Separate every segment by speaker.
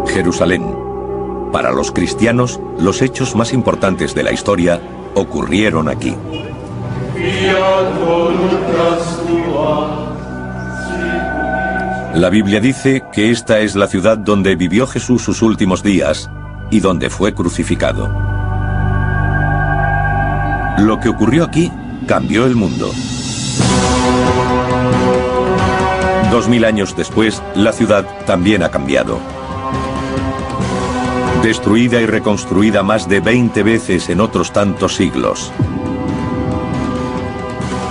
Speaker 1: Jerusalén. Para los cristianos, los hechos más importantes de la historia ocurrieron aquí. La Biblia dice que esta es la ciudad donde vivió Jesús sus últimos días y donde fue crucificado. Lo que ocurrió aquí cambió el mundo. 2000 años después, la ciudad también ha cambiado. Destruida y reconstruida más de 20 veces en otros tantos siglos.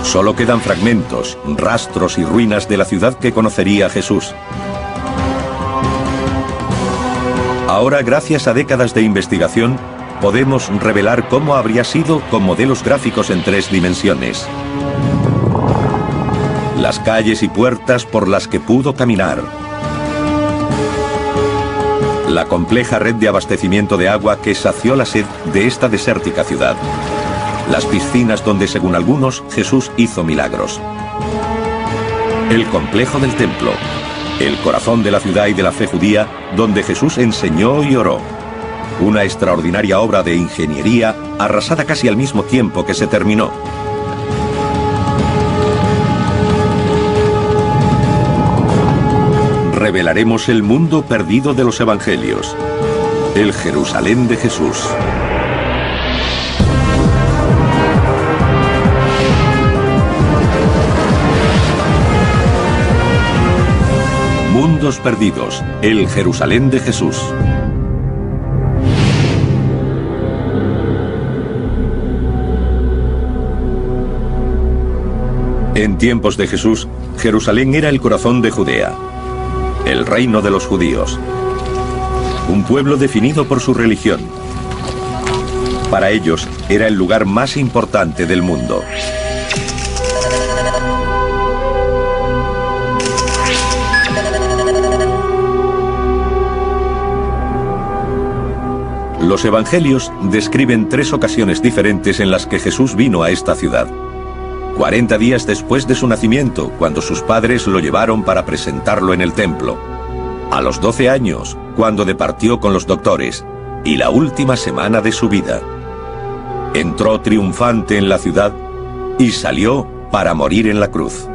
Speaker 1: Solo quedan fragmentos, rastros y ruinas de la ciudad que conocería Jesús. Ahora, gracias a décadas de investigación, podemos revelar cómo habría sido con modelos gráficos en 3 dimensiones. Las calles y puertas por las que pudo caminar. La compleja red de abastecimiento de agua que sació la sed de esta desértica ciudad. Las piscinas donde, según algunos, Jesús hizo milagros. El complejo del templo. El corazón de la ciudad y de la fe judía, donde Jesús enseñó y oró. Una extraordinaria obra de ingeniería arrasada casi al mismo tiempo que se terminó. Revelaremos el mundo perdido de los evangelios. El Jerusalén de Jesús. Mundos perdidos. El Jerusalén de Jesús. En tiempos de Jesús, Jerusalén era el corazón de Judea. El reino de los judíos. Un pueblo definido por su religión. Para ellos, era el lugar más importante del mundo. Los evangelios describen 3 ocasiones diferentes en las que Jesús vino a esta ciudad. 40 días después de su nacimiento, cuando sus padres lo llevaron para presentarlo en el templo. A los 12 años, cuando departió con los doctores. Y la última semana de su vida. Entró triunfante en la ciudad y salió para morir en la cruz.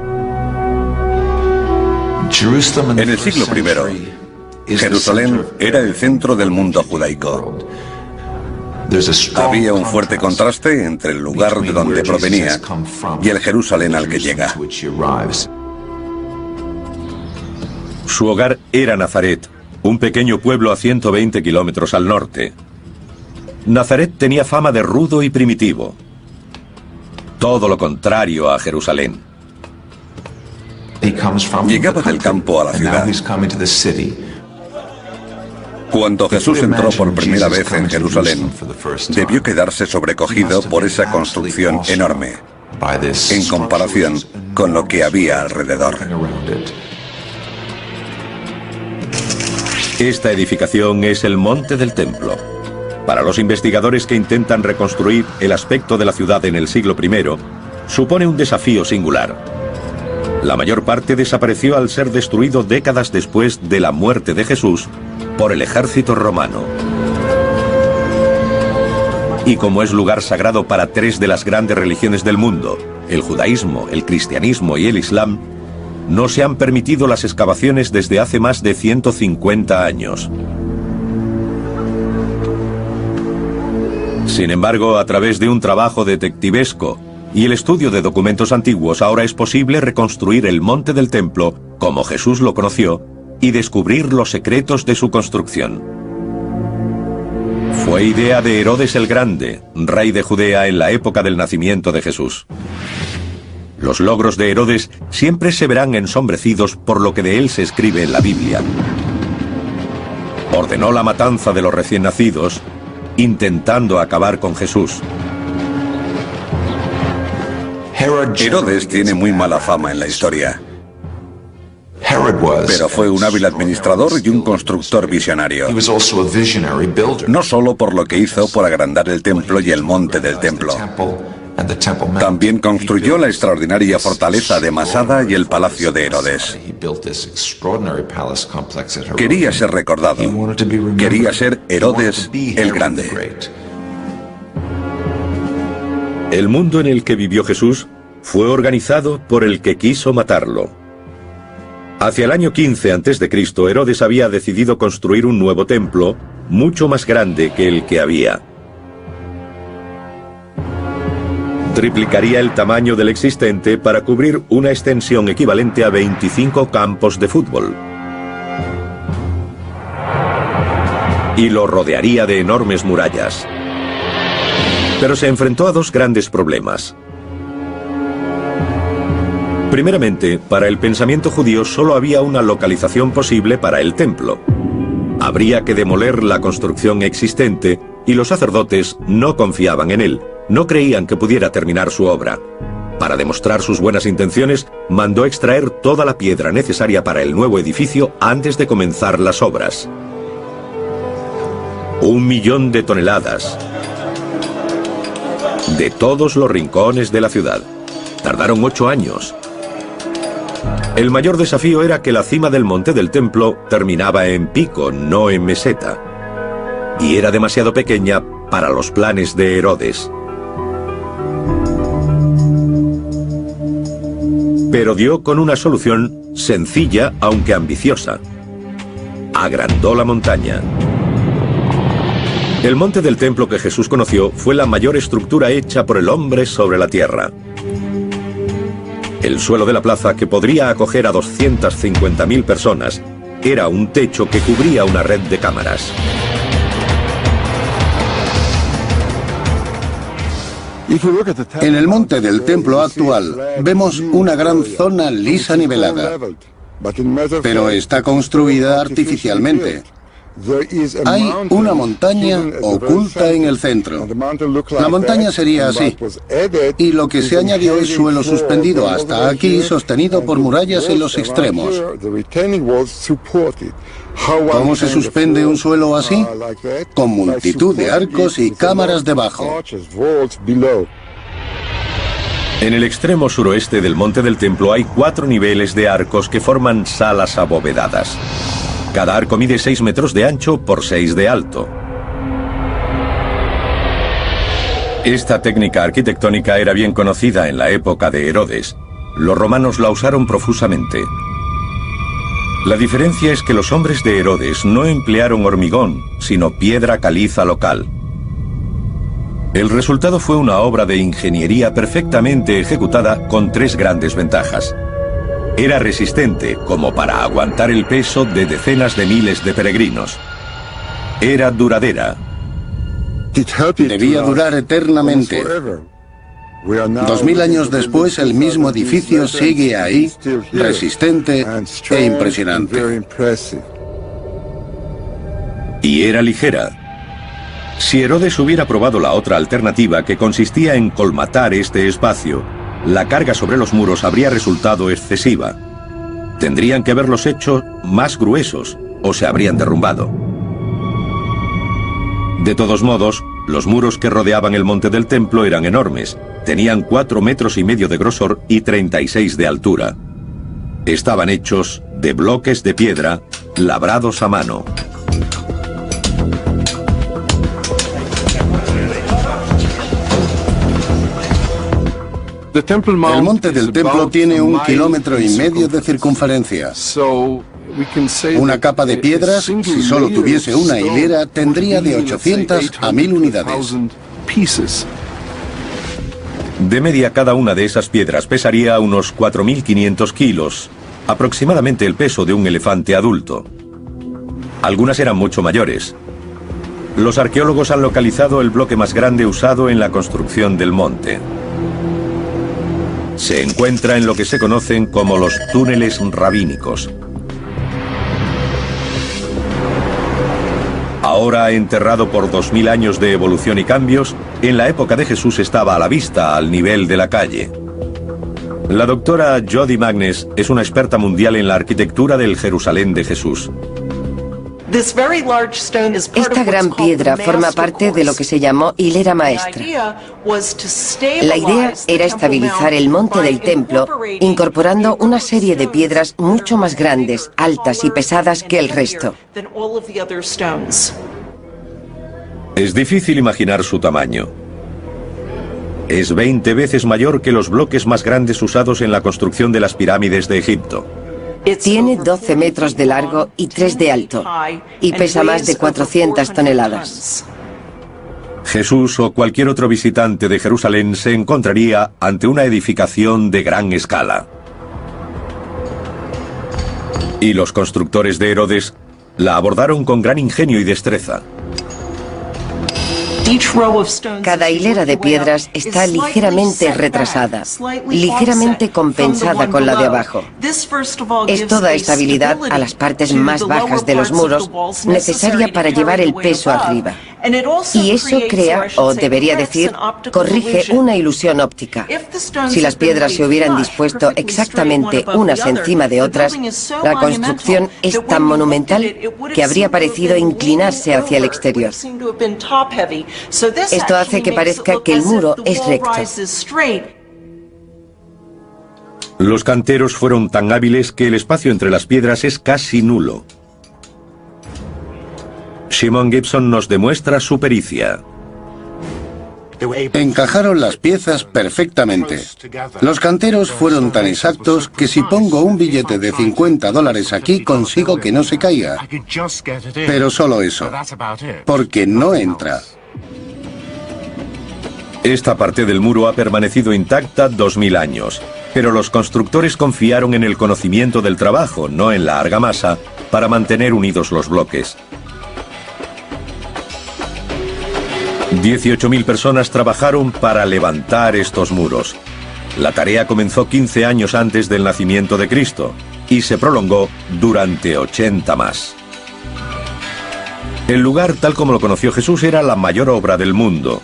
Speaker 2: En el siglo I, Jerusalén era el centro del mundo judaico. Había un fuerte contraste entre el lugar de donde provenía y el Jerusalén al que llega.
Speaker 1: Su hogar era Nazaret, un pequeño pueblo a 120 kilómetros al norte. Nazaret tenía fama de rudo y primitivo. Todo lo contrario a Jerusalén.
Speaker 2: Llegaba del campo a la ciudad. Cuando Jesús entró por primera vez en Jerusalén, debió quedarse sobrecogido por esa construcción enorme, en comparación con lo que había alrededor.
Speaker 1: Esta edificación es el Monte del Templo. Para los investigadores que intentan reconstruir el aspecto de la ciudad en el siglo I, supone un desafío singular. La mayor parte desapareció al ser destruido décadas después de la muerte de Jesús por el ejército romano. Y como es lugar sagrado para 3 de las grandes religiones del mundo, el judaísmo, el cristianismo y el islam, no se han permitido las excavaciones desde hace más de 150 años. Sin embargo, a través de un trabajo detectivesco y el estudio de documentos antiguos, ahora es posible reconstruir el Monte del Templo como Jesús lo conoció y descubrir los secretos de su construcción. Fue idea de Herodes el Grande, rey de Judea en la época del nacimiento de Jesús. Los logros de Herodes siempre se verán ensombrecidos por lo que de él se escribe en la Biblia. Ordenó la matanza de los recién nacidos, intentando acabar con Jesús.
Speaker 2: Herodes tiene muy mala fama en la historia, pero fue un hábil administrador y un constructor visionario. No solo por lo que hizo por agrandar el templo y el monte del templo, También construyó la extraordinaria fortaleza de Masada y el palacio de Herodes. Quería ser recordado. Quería ser Herodes el Grande.
Speaker 1: El mundo en el que vivió Jesús fue organizado por el que quiso matarlo. Hacia el año 15 a.C., Herodes había decidido construir un nuevo templo, mucho más grande que el que había. Triplicaría el tamaño del existente para cubrir una extensión equivalente a 25 campos de fútbol. Y lo rodearía de enormes murallas. Pero se enfrentó a dos grandes problemas. Primeramente, para el pensamiento judío solo había una localización posible para el templo. Habría que demoler la construcción existente y los sacerdotes no confiaban en él, no creían que pudiera terminar su obra. Para demostrar sus buenas intenciones, mandó extraer toda la piedra necesaria para el nuevo edificio antes de comenzar las obras. 1 millón de toneladas. De todos los rincones de la ciudad. Tardaron 8 años. El mayor desafío era que la cima del monte del templo terminaba en pico, no en meseta. Y era demasiado pequeña para los planes de Herodes. Pero dio con una solución sencilla, aunque ambiciosa. Agrandó la montaña. El monte del templo que Jesús conoció fue la mayor estructura hecha por el hombre sobre la tierra. El suelo de la plaza, que podría acoger a 250.000 personas, era un techo que cubría una red de cámaras.
Speaker 3: En el monte del templo actual vemos una gran zona lisa nivelada, pero está construida artificialmente. Hay una montaña oculta en el centro. La montaña sería así, y lo que se añadió es suelo suspendido hasta aquí, sostenido por murallas en los extremos. ¿Cómo se suspende un suelo así? Con multitud de arcos y cámaras debajo.
Speaker 1: En el extremo suroeste del monte del templo hay 4 niveles de arcos que forman salas abovedadas. Cada arco mide 6 metros de ancho por 6 de alto. Esta técnica arquitectónica era bien conocida en la época de Herodes. Los romanos la usaron profusamente. La diferencia es que los hombres de Herodes no emplearon hormigón, sino piedra caliza local. El resultado fue una obra de ingeniería perfectamente ejecutada con 3 grandes ventajas. Era resistente, como para aguantar el peso de decenas de miles de peregrinos. Era duradera.
Speaker 3: Debía durar eternamente. 2000 años después, el mismo edificio sigue ahí, resistente e impresionante.
Speaker 1: Y era ligera. Si Herodes hubiera probado la otra alternativa, que consistía en colmatar este espacio, la carga sobre los muros habría resultado excesiva. Tendrían que haberlos hecho más gruesos o se habrían derrumbado. De todos modos, los muros que rodeaban el monte del templo eran enormes. Tenían 4,5 metros de grosor y 36 de altura. Estaban hechos de bloques de piedra labrados a mano.
Speaker 3: El monte del templo tiene 1,5 kilómetros de circunferencia. Una capa de piedras, si solo tuviese una hilera, tendría de 800 a 1000 unidades.
Speaker 1: De media, cada una de esas piedras pesaría unos 4.500 kilos, aproximadamente el peso de un elefante adulto. Algunas eran mucho mayores. Los arqueólogos han localizado el bloque más grande usado en la construcción del monte. Se encuentra en lo que se conocen como los túneles rabínicos. Ahora enterrado por 2000 años de evolución y cambios, en la época de Jesús estaba a la vista, al nivel de la calle. La doctora Jody Magnes es una experta mundial en la arquitectura del Jerusalén de Jesús.
Speaker 4: Esta gran piedra forma parte de lo que se llamó hilera maestra. La idea era estabilizar el monte del templo incorporando una serie de piedras mucho más grandes, altas y pesadas que el resto.
Speaker 1: Es difícil imaginar su tamaño. Es 20 veces mayor que los bloques más grandes usados en la construcción de las pirámides de Egipto.
Speaker 4: Tiene 12 metros de largo y 3 de alto, y pesa más de 400 toneladas.
Speaker 1: Jesús o cualquier otro visitante de Jerusalén se encontraría ante una edificación de gran escala. Y los constructores de Herodes la abordaron con gran ingenio y destreza.
Speaker 4: Cada hilera de piedras está ligeramente retrasada, ligeramente compensada con la de abajo. Es toda estabilidad a las partes más bajas de los muros, necesaria para llevar el peso arriba. Y eso crea, o debería decir, corrige una ilusión óptica. Si las piedras se hubieran dispuesto exactamente unas encima de otras, la construcción es tan monumental que habría parecido inclinarse hacia el exterior. Esto hace que parezca que el muro es recto.
Speaker 1: Los canteros fueron tan hábiles que el espacio entre las piedras es casi nulo. Shimon Gibson nos demuestra su pericia.
Speaker 3: Encajaron las piezas perfectamente. Los canteros fueron tan exactos que si pongo un billete de $50 aquí consigo que no se caiga. Pero solo eso, porque no entra.
Speaker 1: Esta parte del muro ha permanecido intacta 2000 años, pero los constructores confiaron en el conocimiento del trabajo, no en la argamasa, para mantener unidos los bloques. 18.000 personas trabajaron para levantar estos muros. La tarea comenzó 15 años antes del nacimiento de Cristo y se prolongó durante 80 más. El lugar, tal como lo conoció Jesús, era la mayor obra del mundo.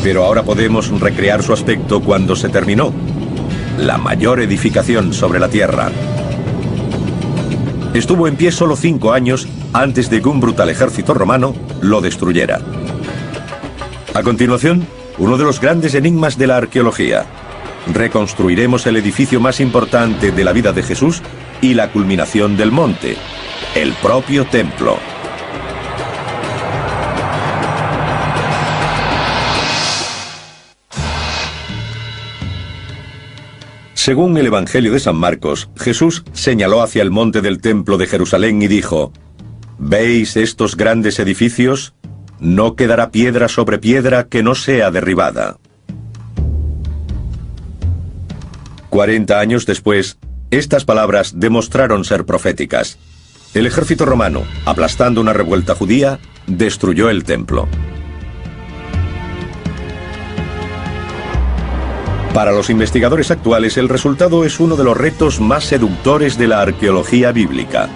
Speaker 1: Pero ahora podemos recrear su aspecto cuando se terminó. La mayor edificación sobre la tierra. Estuvo en pie solo 5 años antes de que un brutal ejército romano lo destruyera. A continuación, uno de los grandes enigmas de la arqueología. Reconstruiremos el edificio más importante de la vida de Jesús y la culminación del monte, el propio templo. Según el Evangelio de San Marcos, Jesús señaló hacia el monte del templo de Jerusalén y dijo: ¿Veis estos grandes edificios? No quedará piedra sobre piedra que no sea derribada. 40 años después, estas palabras demostraron ser proféticas. El ejército romano, aplastando una revuelta judía, destruyó el templo. Para los investigadores actuales, el resultado es uno de los retos más seductores de la arqueología bíblica: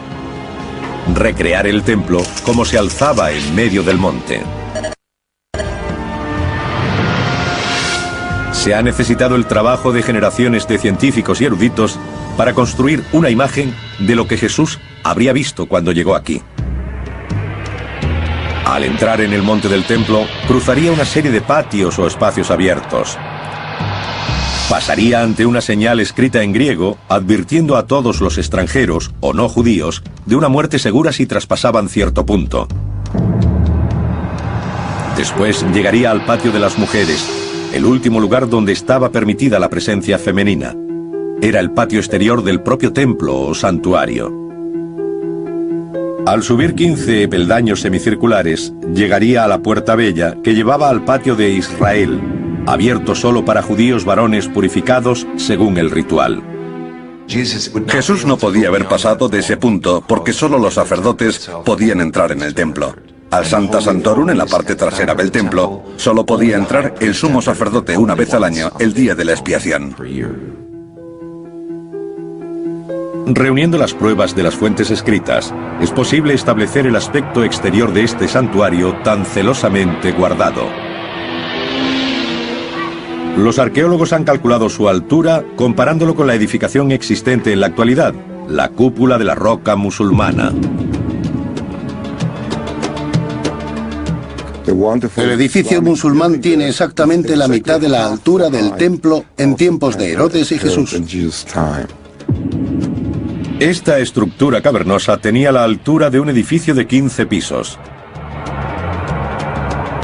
Speaker 1: recrear el templo como se alzaba en medio del monte. Se ha necesitado el trabajo de generaciones de científicos y eruditos para construir una imagen de lo que Jesús habría visto cuando llegó aquí. Al entrar en el monte del templo, cruzaría una serie de patios o espacios abiertos. Pasaría ante una señal escrita en griego, advirtiendo a todos los extranjeros, o no judíos, de una muerte segura si traspasaban cierto punto. Después llegaría al patio de las mujeres, el último lugar donde estaba permitida la presencia femenina. Era el patio exterior del propio templo o santuario. Al subir 15 peldaños semicirculares, llegaría a la puerta bella que llevaba al patio de Israel, abierto solo para judíos varones purificados según el ritual.
Speaker 2: Jesús no podía haber pasado de ese punto porque solo los sacerdotes podían entrar en el templo. Al Sancta Sanctorum, en la parte trasera del templo, solo podía entrar el sumo sacerdote una vez al año, el día de la expiación.
Speaker 1: Reuniendo las pruebas de las fuentes escritas, es posible establecer el aspecto exterior de este santuario tan celosamente guardado. Los arqueólogos han calculado su altura comparándolo con la edificación existente en la actualidad, la cúpula de la roca musulmana.
Speaker 3: El edificio musulmán tiene exactamente la mitad de la altura del templo en tiempos de Herodes y Jesús.
Speaker 1: Esta estructura cavernosa tenía la altura de un edificio de 15 pisos.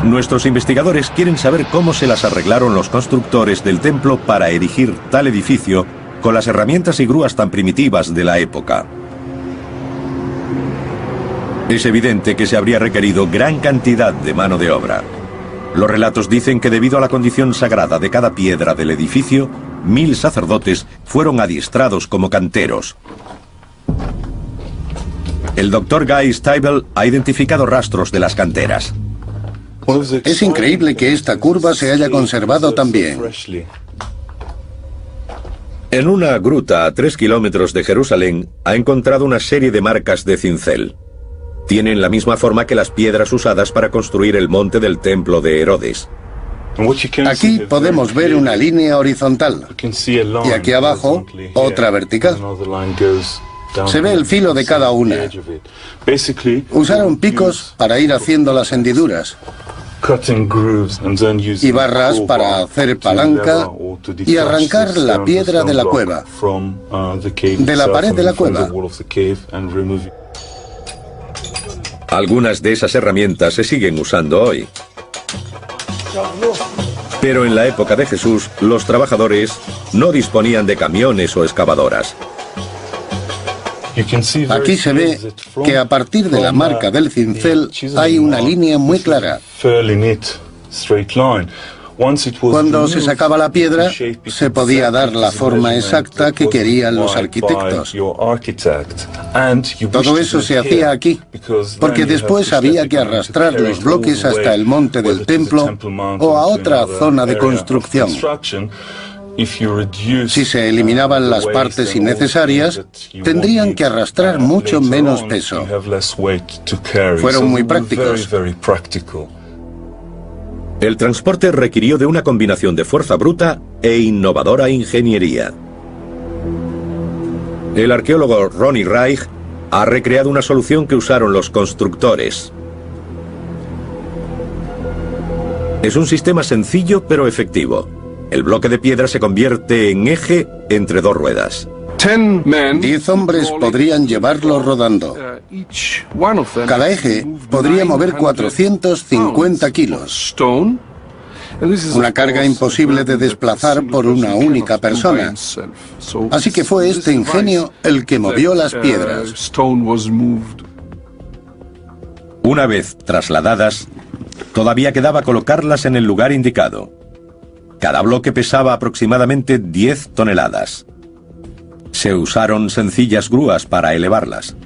Speaker 1: Nuestros investigadores quieren saber cómo se las arreglaron los constructores del templo para erigir tal edificio con las herramientas y grúas tan primitivas de la época. Es evidente que se habría requerido gran cantidad de mano de obra. Los relatos dicen que debido a la condición sagrada de cada piedra del edificio, 1000 sacerdotes fueron adiestrados como canteros. El Dr. Guy Stabile ha identificado rastros de las canteras.
Speaker 3: Es increíble que esta curva se haya conservado tan bien.
Speaker 1: En una gruta a 3 kilómetros de Jerusalén ha encontrado una serie de marcas de cincel. Tienen la misma forma que las piedras usadas para construir el monte del templo de Herodes.
Speaker 3: Aquí podemos ver una línea horizontal y aquí abajo otra vertical. Se ve el filo de cada una. Usaron picos para ir haciendo las hendiduras y barras para hacer palanca y arrancar la piedra de la cueva, de la pared de la cueva.
Speaker 1: Algunas de esas herramientas se siguen usando hoy. Pero en la época de Jesús, los trabajadores no disponían de camiones o excavadoras.
Speaker 3: Aquí se ve que a partir de la marca del cincel hay una línea muy clara. Cuando se sacaba la piedra, se podía dar la forma exacta que querían los arquitectos. Todo eso se hacía aquí, porque después había que arrastrar los bloques hasta el monte del templo o a otra zona de construcción. Si se eliminaban las partes innecesarias, tendrían que arrastrar mucho menos peso. Fueron muy prácticos.
Speaker 1: El transporte requirió de una combinación de fuerza bruta e innovadora ingeniería. El arqueólogo Ronnie Reich ha recreado una solución que usaron los constructores. Es un sistema sencillo pero efectivo. El bloque de piedra se convierte en eje entre 2 ruedas.
Speaker 3: 10 hombres podrían llevarlo rodando. Cada eje podría mover 450 kilos. Una carga imposible de desplazar por una única persona. Así que fue este ingenio el que movió las piedras.
Speaker 1: Una vez trasladadas, todavía quedaba colocarlas en el lugar indicado. Cada bloque pesaba aproximadamente 10 toneladas. Se usaron sencillas grúas para elevarlas.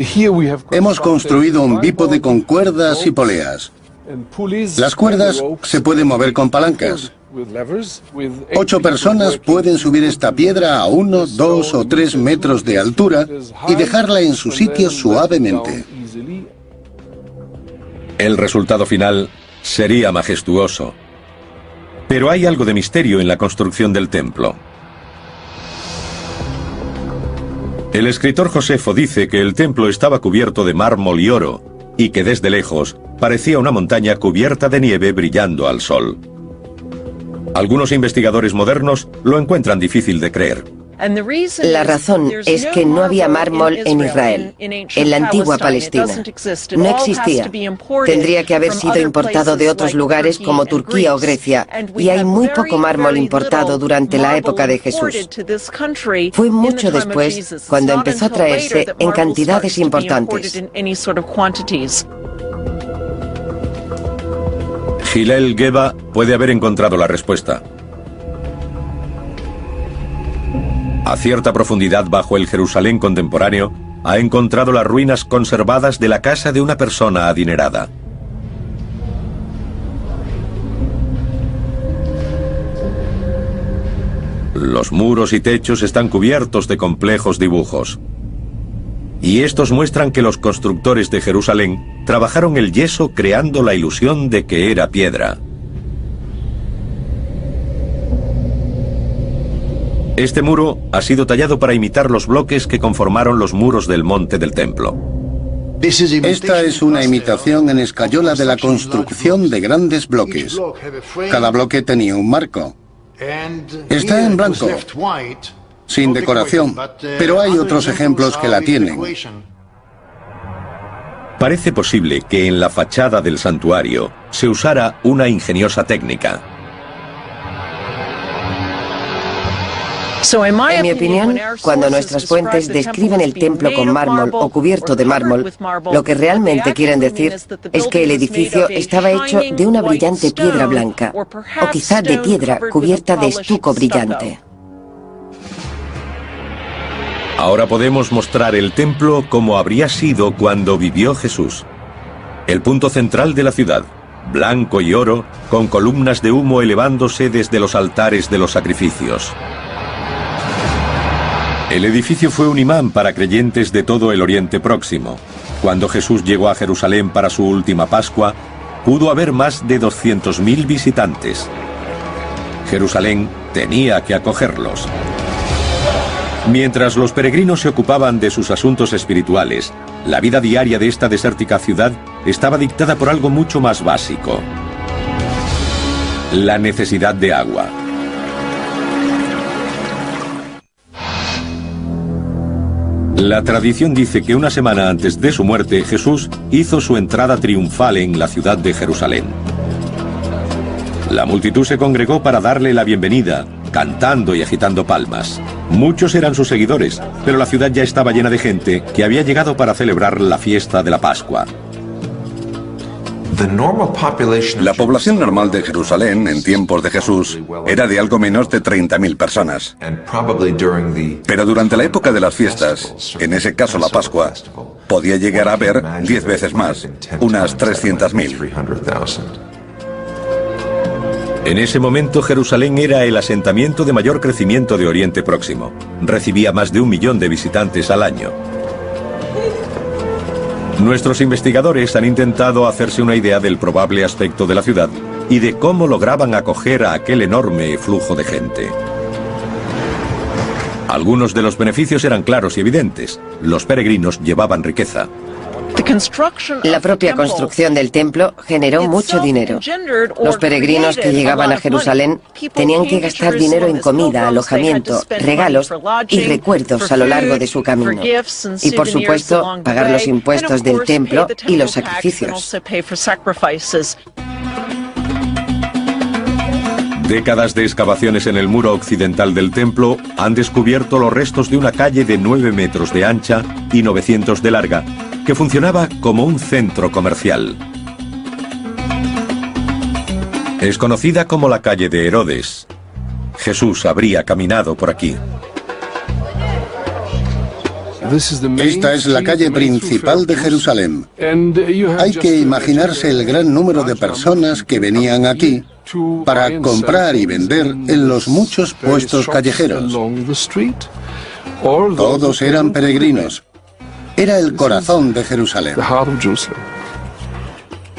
Speaker 3: Hemos construido un bípode con cuerdas y poleas. Las cuerdas se pueden mover con palancas. 8 personas pueden subir esta piedra a 1, 2 o 3 metros de altura y dejarla en su sitio suavemente.
Speaker 1: El resultado final sería majestuoso. Pero hay algo de misterio en la construcción del templo. El escritor Josefo dice que el templo estaba cubierto de mármol y oro, y que desde lejos parecía una montaña cubierta de nieve brillando al sol. Algunos investigadores modernos lo encuentran difícil de creer.
Speaker 4: La razón es que no había mármol en Israel, en la antigua Palestina. No existía. Tendría que haber sido importado de otros lugares como Turquía o Grecia, y hay muy poco mármol importado durante la época de Jesús. Fue mucho después cuando empezó a traerse en cantidades importantes.
Speaker 1: Hillel Geba puede haber encontrado la respuesta. A cierta profundidad bajo el Jerusalén contemporáneo, ha encontrado las ruinas conservadas de la casa de una persona adinerada. Los muros y techos están cubiertos de complejos dibujos. Y estos muestran que los constructores de Jerusalén trabajaron el yeso creando la ilusión de que era piedra. Este muro ha sido tallado para imitar los bloques que conformaron los muros del monte del templo.
Speaker 3: Esta es una imitación en escayola de la construcción de grandes bloques. Cada bloque tenía un marco. Está en blanco, sin decoración, pero hay otros ejemplos que la tienen.
Speaker 1: Parece posible que en la fachada del santuario se usara una ingeniosa técnica.
Speaker 4: En mi opinión, cuando nuestras fuentes describen el templo con mármol o cubierto de mármol, lo que realmente quieren decir es que el edificio estaba hecho de una brillante piedra blanca, o quizá de piedra cubierta de estuco brillante.
Speaker 1: Ahora podemos mostrar el templo como habría sido cuando vivió Jesús. El punto central de la ciudad, blanco y oro, con columnas de humo elevándose desde los altares de los sacrificios. El edificio fue un imán para creyentes de todo el Oriente Próximo. Cuando Jesús llegó a Jerusalén para su última Pascua, pudo haber más de 200.000 visitantes. Jerusalén tenía que acogerlos. Mientras los peregrinos se ocupaban de sus asuntos espirituales, la vida diaria de esta desértica ciudad estaba dictada por algo mucho más básico: la necesidad de agua. La tradición dice que una semana antes de su muerte, Jesús hizo su entrada triunfal en la ciudad de Jerusalén. La multitud se congregó para darle la bienvenida, cantando y agitando palmas. Muchos eran sus seguidores, pero la ciudad ya estaba llena de gente que había llegado para celebrar la fiesta de la Pascua.
Speaker 2: La población normal de Jerusalén en tiempos de Jesús era de algo menos de 30.000 personas. Pero durante la época de las fiestas, en ese caso la Pascua, podía llegar a haber 10 veces más, unas 300.000.
Speaker 1: En ese momento Jerusalén era el asentamiento de mayor crecimiento de Oriente Próximo. Recibía más de 1 millón de visitantes al año. Nuestros investigadores han intentado hacerse una idea del probable aspecto de la ciudad y de cómo lograban acoger a aquel enorme flujo de gente. Algunos de los beneficios eran claros y evidentes. Los peregrinos llevaban riqueza.
Speaker 4: La propia construcción del templo generó mucho dinero. Los peregrinos que llegaban a Jerusalén tenían que gastar dinero en comida, alojamiento, regalos y recuerdos a lo largo de su camino. Y por supuesto, pagar los impuestos del templo y los sacrificios.
Speaker 1: Décadas de excavaciones en el muro occidental del templo han descubierto los restos de una calle de 9 metros de ancha y 900 de larga, que funcionaba como un centro comercial. Es conocida como la calle de Herodes. Jesús habría caminado por aquí.
Speaker 3: Esta es la calle principal de Jerusalén. Hay que imaginarse el gran número de personas que venían aquí para comprar y vender en los muchos puestos callejeros. Todos eran peregrinos. Era el corazón de Jerusalén.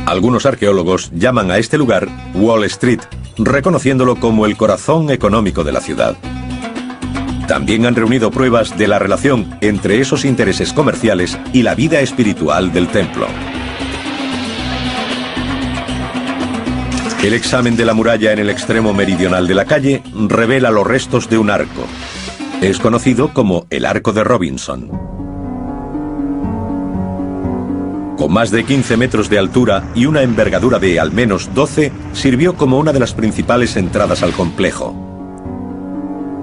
Speaker 1: Algunos arqueólogos llaman a este lugar Wall Street, reconociéndolo como el corazón económico de la ciudad. También han reunido pruebas de la relación entre esos intereses comerciales y la vida espiritual del templo. El examen de la muralla en el extremo meridional de la calle revela los restos de un arco. Es conocido como el Arco de Robinson. Con más de 15 metros de altura y una envergadura de al menos 12, sirvió como una de las principales entradas al complejo.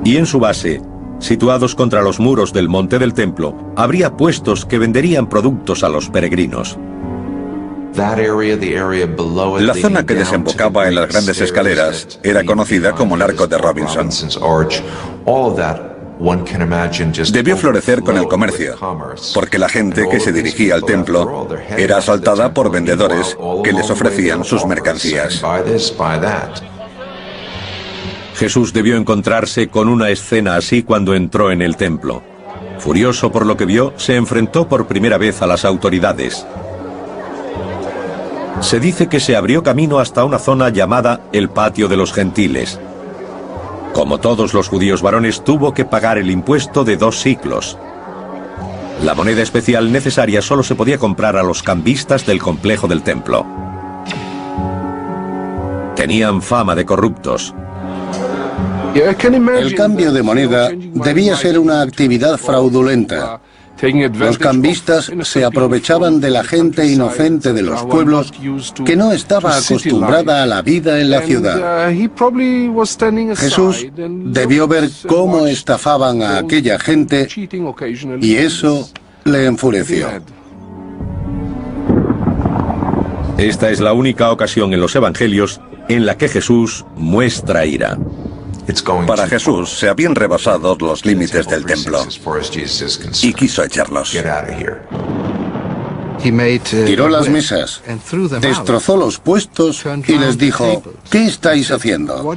Speaker 1: Y en su base, situados contra los muros del monte del templo, habría puestos que venderían productos a los peregrinos.
Speaker 2: La zona que desembocaba en las grandes escaleras era conocida como el Arco de Robinson. Debió florecer con el comercio, porque la gente que se dirigía al templo era asaltada por vendedores que les ofrecían sus mercancías.
Speaker 1: Jesús debió encontrarse con una escena así cuando entró en el templo. Furioso por lo que vio, se enfrentó por primera vez a las autoridades. Se dice que se abrió camino hasta una zona llamada el Patio de los Gentiles. Como todos los judíos varones, tuvo que pagar el impuesto de 2 siclos. La moneda especial necesaria solo se podía comprar a los cambistas del complejo del templo. Tenían fama de corruptos.
Speaker 3: El cambio de moneda debía ser una actividad fraudulenta. Los cambistas se aprovechaban de la gente inocente de los pueblos que no estaba acostumbrada a la vida en la ciudad. Jesús debió ver cómo estafaban a aquella gente y eso le enfureció.
Speaker 1: Esta es la única ocasión en los evangelios en la que Jesús muestra ira.
Speaker 2: Para Jesús se habían rebasado los límites del templo y quiso echarlos.
Speaker 3: Tiró las mesas, destrozó los puestos y les dijo: ¿qué estáis haciendo?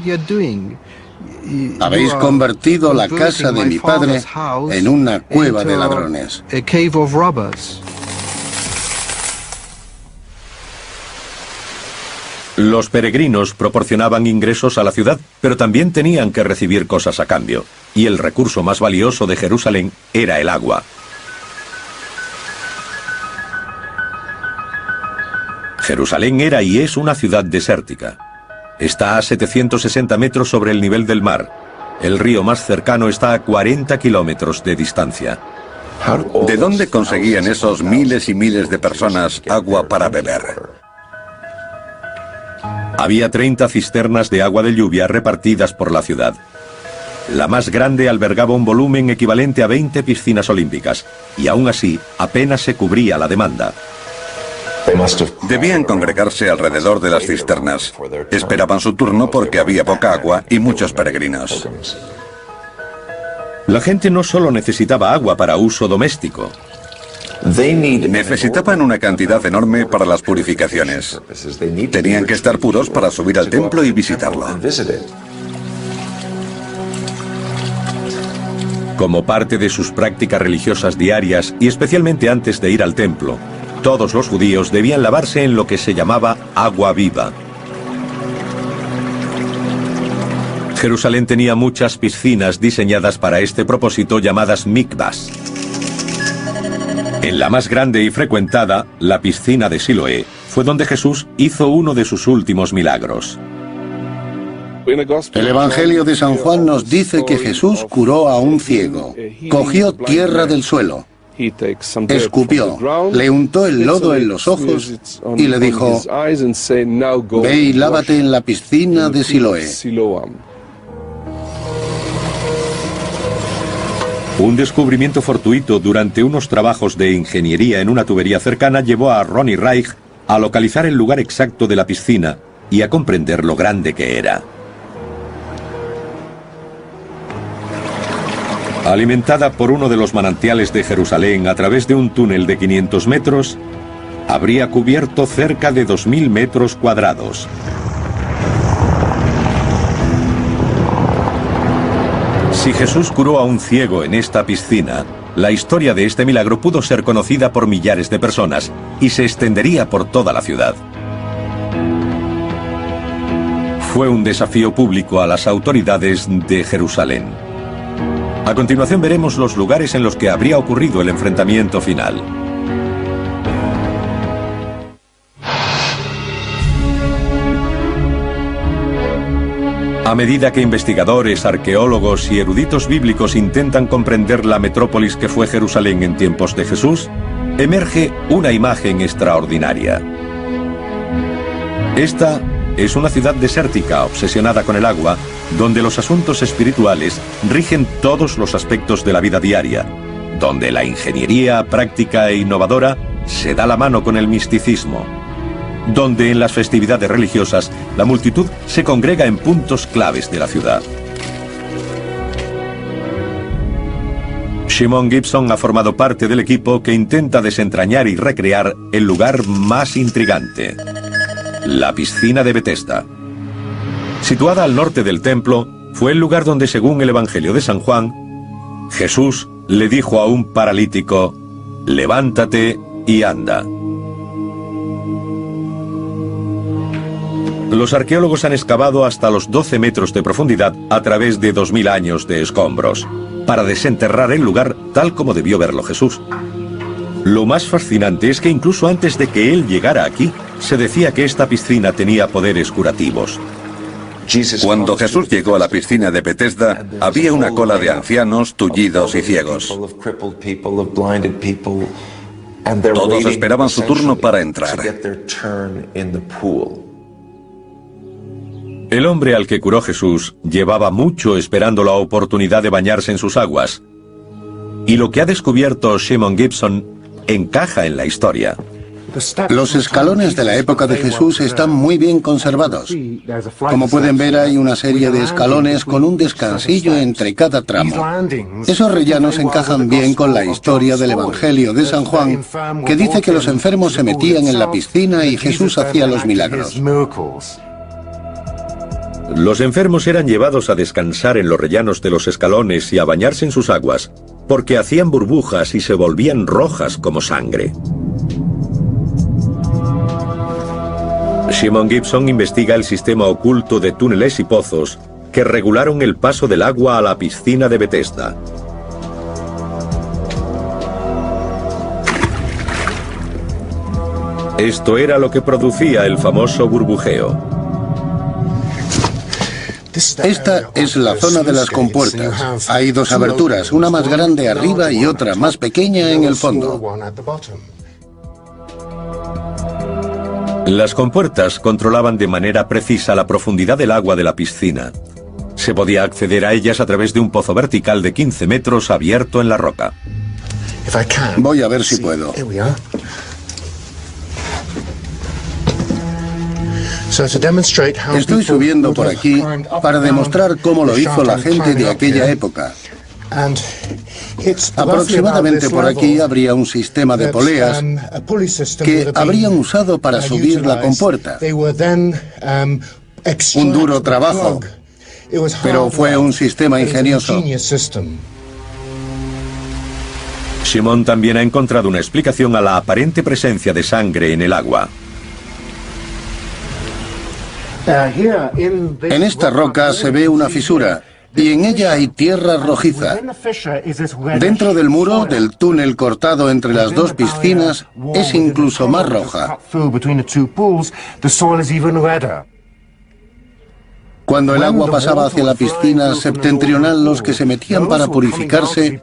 Speaker 3: Habéis convertido la casa de mi padre en una cueva de ladrones.
Speaker 1: Los peregrinos proporcionaban ingresos a la ciudad, pero también tenían que recibir cosas a cambio, y el recurso más valioso de Jerusalén era el agua. Jerusalén era y es una ciudad desértica. Está a 760 metros sobre el nivel del mar. El río más cercano está a 40 kilómetros de distancia.
Speaker 2: ¿De dónde conseguían esos miles y miles de personas agua para beber?
Speaker 1: Había 30 cisternas de agua de lluvia repartidas por la ciudad. La más grande albergaba un volumen equivalente a 20 piscinas olímpicas, y aún así apenas se cubría la demanda.
Speaker 2: Debían congregarse alrededor de las cisternas. Esperaban su turno porque había poca agua y muchos peregrinos.
Speaker 1: La gente no solo necesitaba agua para uso doméstico.
Speaker 2: Necesitaban una cantidad enorme para las purificaciones. Tenían que estar puros para subir al templo y visitarlo.
Speaker 1: Como parte de sus prácticas religiosas diarias y especialmente antes de ir al templo, todos los judíos debían lavarse en lo que se llamaba agua viva. Jerusalén tenía muchas piscinas diseñadas para este propósito llamadas mikvahs. En la más grande y frecuentada, la piscina de Siloé, fue donde Jesús hizo uno de sus últimos milagros.
Speaker 3: El Evangelio de San Juan nos dice que Jesús curó a un ciego. Cogió tierra del suelo, escupió, le untó el lodo en los ojos y le dijo: ve y lávate en la piscina de Siloé.
Speaker 1: Un descubrimiento fortuito durante unos trabajos de ingeniería en una tubería cercana llevó a Ronnie Reich a localizar el lugar exacto de la piscina y a comprender lo grande que era. Alimentada por uno de los manantiales de Jerusalén a través de un túnel de 500 metros, habría cubierto cerca de 2.000 metros cuadrados. Si Jesús curó a un ciego en esta piscina, la historia de este milagro pudo ser conocida por millares de personas y se extendería por toda la ciudad. Fue un desafío público a las autoridades de Jerusalén. A continuación veremos los lugares en los que habría ocurrido el enfrentamiento final. A medida que investigadores, arqueólogos y eruditos bíblicos intentan comprender la metrópolis que fue Jerusalén en tiempos de Jesús, emerge una imagen extraordinaria. Esta es una ciudad desértica obsesionada con el agua, donde los asuntos espirituales rigen todos los aspectos de la vida diaria, donde la ingeniería práctica e innovadora se da la mano con el misticismo, donde en las festividades religiosas la multitud se congrega en puntos claves de la ciudad. Shimon Gibson ha formado parte del equipo que intenta desentrañar y recrear el lugar más intrigante, la piscina de Betesda. Situada al norte del templo, fue el lugar donde, según el Evangelio de San Juan, Jesús le dijo a un paralítico: levántate y anda. Los arqueólogos han excavado hasta los 12 metros de profundidad a través de 2000 años de escombros, para desenterrar el lugar tal como debió verlo Jesús. Lo más fascinante es que incluso antes de que él llegara aquí, se decía que esta piscina tenía poderes curativos.
Speaker 2: Cuando Jesús llegó a la piscina de Betesda, había una cola de ancianos, tullidos y ciegos. Todos esperaban su turno para entrar.
Speaker 1: El hombre al que curó Jesús llevaba mucho esperando la oportunidad de bañarse en sus aguas. Y lo que ha descubierto Shimon Gibson encaja en la historia.
Speaker 3: Los escalones de la época de Jesús están muy bien conservados. Como pueden ver, hay una serie de escalones con un descansillo entre cada tramo. Esos rellanos encajan bien con la historia del Evangelio de San Juan, que dice que los enfermos se metían en la piscina y Jesús hacía los milagros.
Speaker 1: Los enfermos eran llevados a descansar en los rellanos de los escalones y a bañarse en sus aguas, porque hacían burbujas y se volvían rojas como sangre. Shimon Gibson investiga el sistema oculto de túneles y pozos que regularon el paso del agua a la piscina de Betesda. Esto era lo que producía el famoso burbujeo.
Speaker 3: Esta es la zona de las compuertas. Hay dos aberturas, una más grande arriba y otra más pequeña en el fondo.
Speaker 1: Las compuertas controlaban de manera precisa la profundidad del agua de la piscina. Se podía acceder a ellas a través de un pozo vertical de 15 metros abierto en la roca.
Speaker 3: Voy a ver si puedo. Estoy subiendo por aquí para demostrar cómo lo hizo la gente de aquella época. Aproximadamente por aquí habría un sistema de poleas que habrían usado para subir la compuerta. Un duro trabajo, pero fue un sistema ingenioso.
Speaker 1: Shimon también ha encontrado una explicación a la aparente presencia de sangre en el agua.
Speaker 3: En esta roca se ve una fisura y en ella hay tierra rojiza. Dentro del muro del túnel cortado entre las dos piscinas es incluso más roja. Cuando el agua pasaba hacia la piscina septentrional, los que se metían para purificarse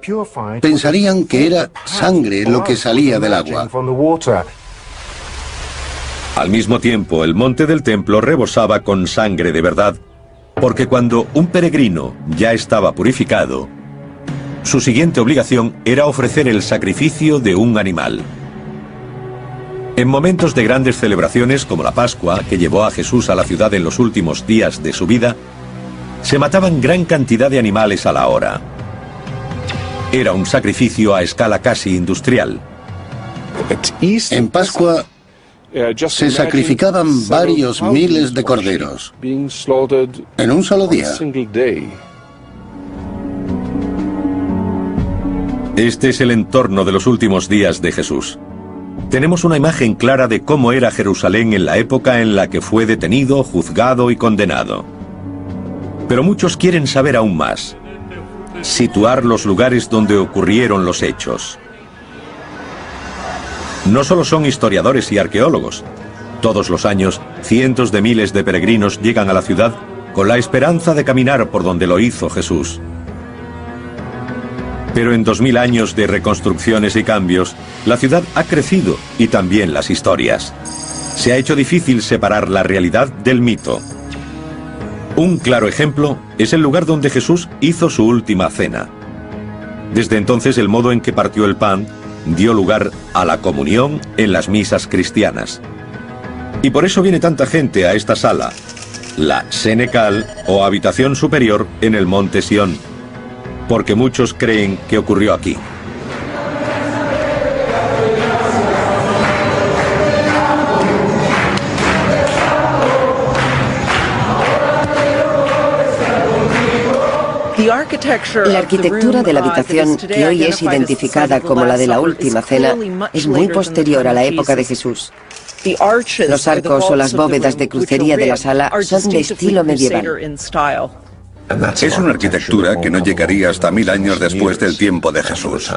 Speaker 3: pensarían que era sangre lo que salía del agua.
Speaker 1: Al mismo tiempo, el monte del templo rebosaba con sangre de verdad, porque cuando un peregrino ya estaba purificado, su siguiente obligación era ofrecer el sacrificio de un animal. En momentos de grandes celebraciones como la Pascua, que llevó a Jesús a la ciudad en los últimos días de su vida, se mataban gran cantidad de animales a la hora. Era un sacrificio a escala casi industrial.
Speaker 3: En Pascua se sacrificaban varios miles de corderos en un solo día.
Speaker 1: Este es el entorno de los últimos días de Jesús. Tenemos una imagen clara de cómo era Jerusalén en la época en la que fue detenido, juzgado y condenado. Pero muchos quieren saber aún más. Situar los lugares donde ocurrieron los hechos. No solo son historiadores y arqueólogos. Todos los años, cientos de miles de peregrinos llegan a la ciudad con la esperanza de caminar por donde lo hizo Jesús. Pero en 2000 años de reconstrucciones y cambios, la ciudad ha crecido y también las historias. Se ha hecho difícil separar la realidad del mito. Un claro ejemplo es el lugar donde Jesús hizo su última cena. Desde entonces, el modo en que partió el pan dio lugar a la comunión en las misas cristianas. Y por eso viene tanta gente a esta sala, la Senecal o habitación superior en el monte Sión, porque muchos creen que ocurrió aquí.
Speaker 4: La arquitectura de la habitación, que hoy es identificada como la de la Última Cena, es muy posterior a la época de Jesús. Los arcos o las bóvedas de crucería de la sala son de estilo medieval.
Speaker 2: Es una arquitectura que no llegaría hasta 1000 años después del tiempo de Jesús.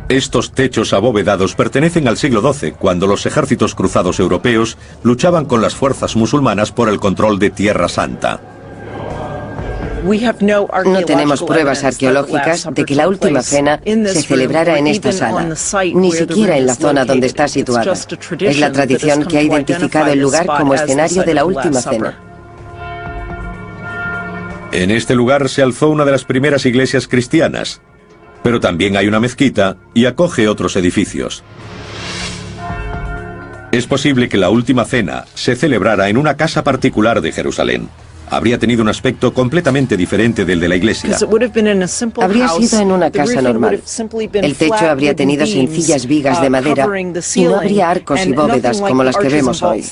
Speaker 1: Estos techos abovedados pertenecen al siglo XII, cuando los ejércitos cruzados europeos luchaban con las fuerzas musulmanas por el control de Tierra Santa.
Speaker 4: No tenemos pruebas arqueológicas de que la última cena se celebrara en esta sala, ni siquiera en la zona donde está situada. Es la tradición que ha identificado el lugar como escenario de la última cena.
Speaker 1: En este lugar se alzó una de las primeras iglesias cristianas, pero también hay una mezquita y acoge otros edificios. Es posible que la última cena se celebrara en una casa particular de Jerusalén. Habría tenido un aspecto completamente diferente del de la iglesia.
Speaker 4: Habría sido en una casa normal. El techo habría tenido sencillas vigas de madera y no habría arcos y bóvedas como las que vemos hoy.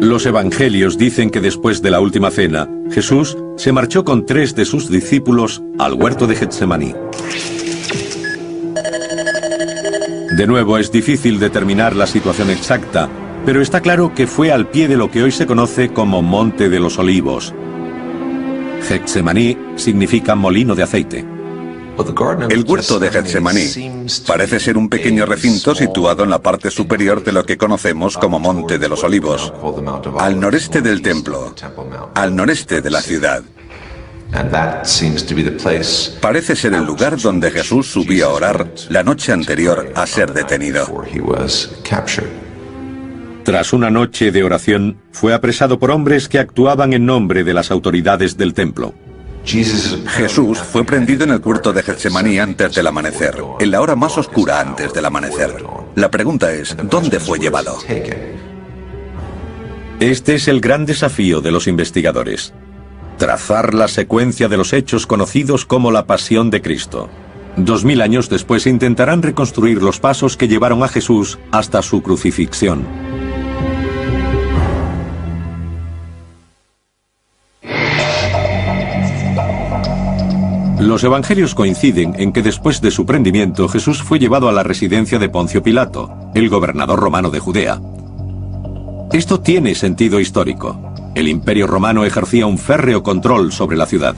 Speaker 1: Los evangelios dicen que después de la última cena, Jesús se marchó con 3 de sus discípulos al huerto de Getsemaní. De nuevo, es difícil determinar la situación exacta, pero está claro que fue al pie de lo que hoy se conoce como Monte de los Olivos. Getsemaní significa molino de aceite.
Speaker 2: El huerto de Getsemaní parece ser un pequeño recinto situado en la parte superior de lo que conocemos como Monte de los Olivos, al noreste del templo, al noreste de la ciudad. Parece ser el lugar donde Jesús subió a orar la noche anterior a ser detenido.
Speaker 1: Tras una noche de oración, fue apresado por hombres que actuaban en nombre de las autoridades del templo.
Speaker 2: Jesús fue prendido en el huerto de Getsemaní antes del amanecer, en la hora más oscura antes del amanecer. La pregunta es, ¿dónde fue llevado?
Speaker 1: Este es el gran desafío de los investigadores: trazar la secuencia de los hechos conocidos como la Pasión de Cristo. 2000 años después intentarán reconstruir los pasos que llevaron a Jesús hasta su crucifixión. Los evangelios coinciden en que después de su prendimiento Jesús fue llevado a la residencia de Poncio Pilato, el gobernador romano de Judea. Esto tiene sentido histórico. El Imperio Romano ejercía un férreo control sobre la ciudad.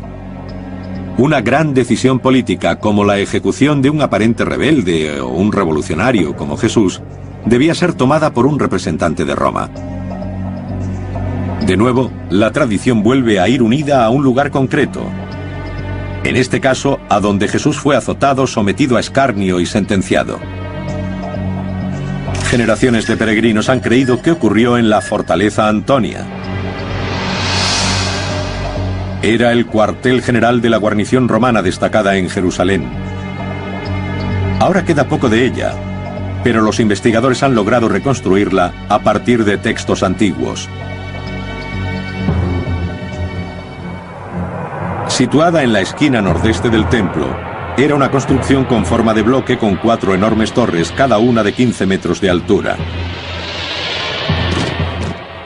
Speaker 1: Una gran decisión política, como la ejecución de un aparente rebelde o un revolucionario como Jesús, debía ser tomada por un representante de Roma. De nuevo, la tradición vuelve a ir unida a un lugar concreto. En este caso, a donde Jesús fue azotado, sometido a escarnio y sentenciado. Generaciones de peregrinos han creído que ocurrió en la Fortaleza Antonia. Era el cuartel general de la guarnición romana destacada en Jerusalén. Ahora queda poco de ella, pero los investigadores han logrado reconstruirla a partir de textos antiguos. Situada en la esquina nordeste del templo, era una construcción con forma de bloque con 4 enormes torres, cada una de 15 metros de altura.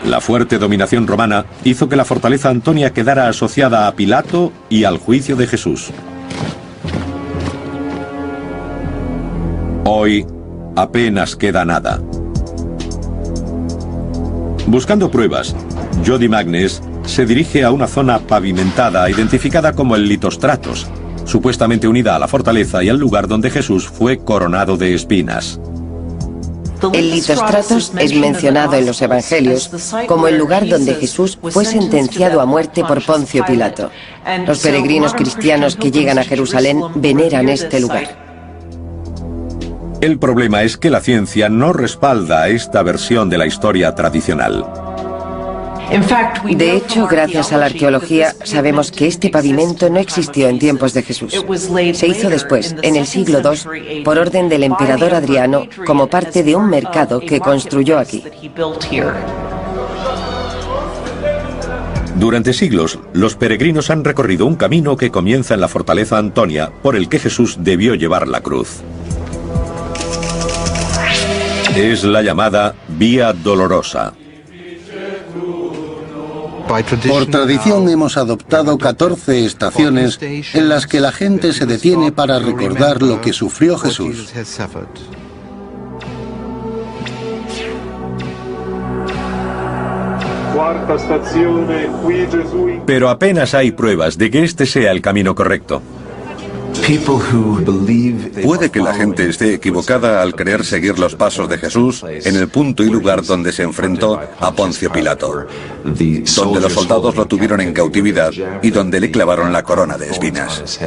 Speaker 1: La fuerte dominación romana hizo que la fortaleza Antonia quedara asociada a Pilato y al juicio de Jesús. Hoy apenas queda nada. Buscando pruebas, Jody Magnes se dirige a una zona pavimentada identificada como el Litostratos, supuestamente unida a la fortaleza y al lugar donde Jesús fue coronado de espinas.
Speaker 4: El Litostratos es mencionado en los Evangelios como el lugar donde Jesús fue sentenciado a muerte por Poncio Pilato. Los peregrinos cristianos que llegan a Jerusalén veneran este lugar.
Speaker 1: El problema es que la ciencia no respalda esta versión de la historia tradicional.
Speaker 4: De hecho, gracias a la arqueología, sabemos que este pavimento no existió en tiempos de Jesús. Se hizo después, en el siglo II, por orden del emperador Adriano, como parte de un mercado que construyó aquí.
Speaker 1: Durante siglos, los peregrinos han recorrido un camino que comienza en la fortaleza Antonia, por el que Jesús debió llevar la cruz. Es la llamada Vía Dolorosa.
Speaker 3: Por tradición hemos adoptado 14 estaciones en las que la gente se detiene para recordar lo que sufrió Jesús.
Speaker 1: Pero apenas hay pruebas de que este sea el camino correcto.
Speaker 2: Puede que la gente esté equivocada al querer seguir los pasos de Jesús en el punto y lugar donde se enfrentó a Poncio Pilato, donde los soldados lo tuvieron en cautividad y donde le clavaron la corona de espinas.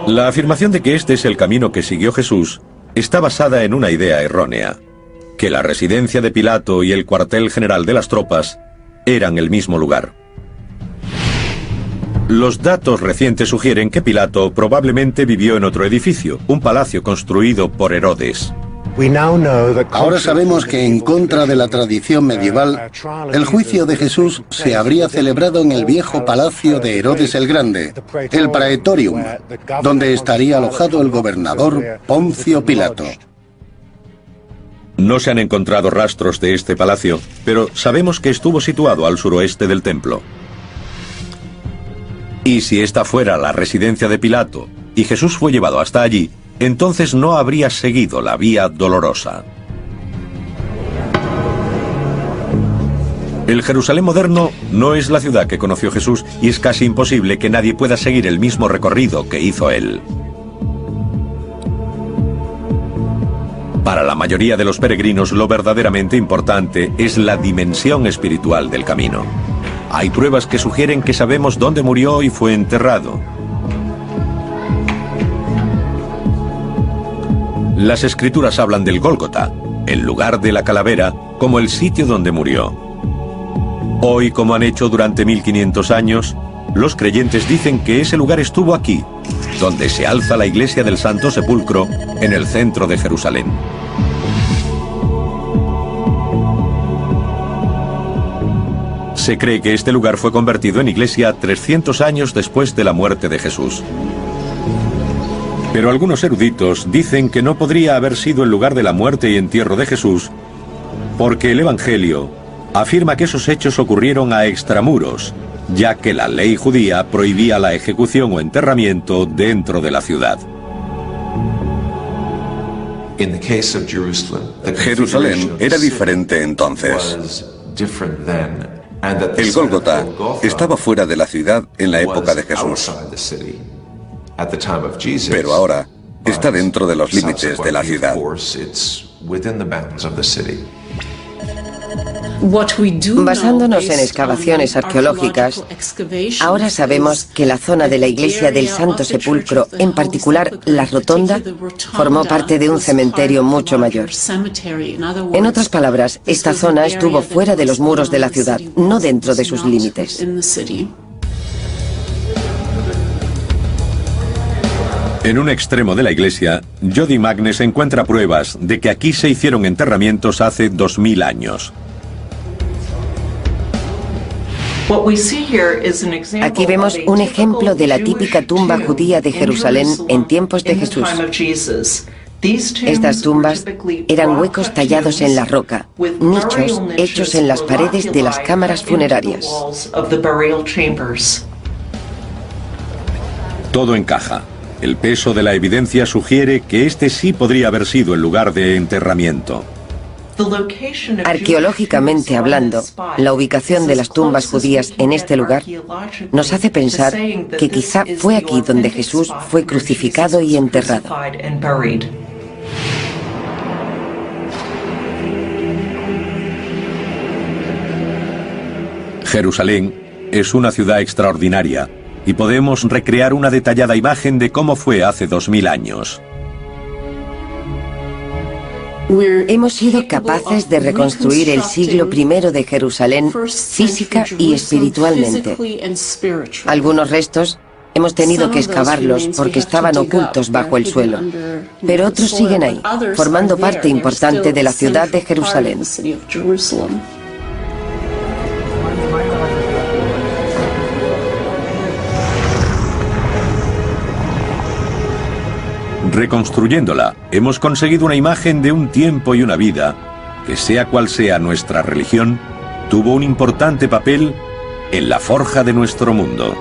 Speaker 1: La afirmación de que este es el camino que siguió Jesús está basada en una idea errónea, que la residencia de Pilato y el cuartel general de las tropas eran el mismo lugar. Los datos recientes sugieren que Pilato probablemente vivió en otro edificio, un palacio construido por Herodes.
Speaker 3: Ahora sabemos que, en contra de la tradición medieval, el juicio de Jesús se habría celebrado en el viejo palacio de Herodes el Grande, el Praetorium, donde estaría alojado el gobernador Poncio Pilato.
Speaker 1: No se han encontrado rastros de este palacio, pero sabemos que estuvo situado al suroeste del templo. Y si esta fuera la residencia de Pilato y Jesús fue llevado hasta allí, entonces no habría seguido la vía dolorosa. El Jerusalén moderno no es la ciudad que conoció Jesús y es casi imposible que nadie pueda seguir el mismo recorrido que hizo él. Para la mayoría de los peregrinos, lo verdaderamente importante es la dimensión espiritual del camino. Hay pruebas que sugieren que sabemos dónde murió y fue enterrado. Las escrituras hablan del Gólgota, el lugar de la calavera, como el sitio donde murió. Hoy, como han hecho durante 1500 años, los creyentes dicen que ese lugar estuvo aquí, donde se alza la iglesia del Santo Sepulcro, en el centro de Jerusalén. Se cree que este lugar fue convertido en iglesia 300 años después de la muerte de Jesús. Pero algunos eruditos dicen que no podría haber sido el lugar de la muerte y entierro de Jesús, porque el Evangelio afirma que esos hechos ocurrieron a extramuros, ya que la ley judía prohibía la ejecución o enterramiento dentro de la ciudad.
Speaker 2: Jerusalén era diferente entonces. El Gólgota estaba fuera de la ciudad en la época de Jesús, pero ahora está dentro de los límites de la ciudad.
Speaker 4: Basándonos en excavaciones arqueológicas, ahora sabemos que la zona de la iglesia del Santo Sepulcro, en particular la rotonda, formó parte de un cementerio mucho mayor. En otras palabras, esta zona estuvo fuera de los muros de la ciudad, no dentro de sus límites.
Speaker 1: En un extremo de la iglesia, Jody Magnes encuentra pruebas de que aquí se hicieron enterramientos hace 2000 años.
Speaker 4: Aquí vemos un ejemplo de la típica tumba judía de Jerusalén en tiempos de Jesús. Estas tumbas eran huecos tallados en la roca, nichos hechos en las paredes de las cámaras funerarias.
Speaker 1: Todo encaja. El peso de la evidencia sugiere que este sí podría haber sido el lugar de enterramiento.
Speaker 4: Arqueológicamente hablando, la ubicación de las tumbas judías en este lugar nos hace pensar que quizá fue aquí donde Jesús fue crucificado y enterrado.
Speaker 1: Jerusalén es una ciudad extraordinaria y podemos recrear una detallada imagen de cómo fue hace 2000 años.
Speaker 4: Hemos sido capaces de reconstruir el siglo I de Jerusalén física y espiritualmente. Algunos restos hemos tenido que excavarlos porque estaban ocultos bajo el suelo, pero otros siguen ahí, formando parte importante de la ciudad de Jerusalén.
Speaker 1: Reconstruyéndola, hemos conseguido una imagen de un tiempo y una vida que sea cual sea nuestra religión, tuvo un importante papel en la forja de nuestro mundo.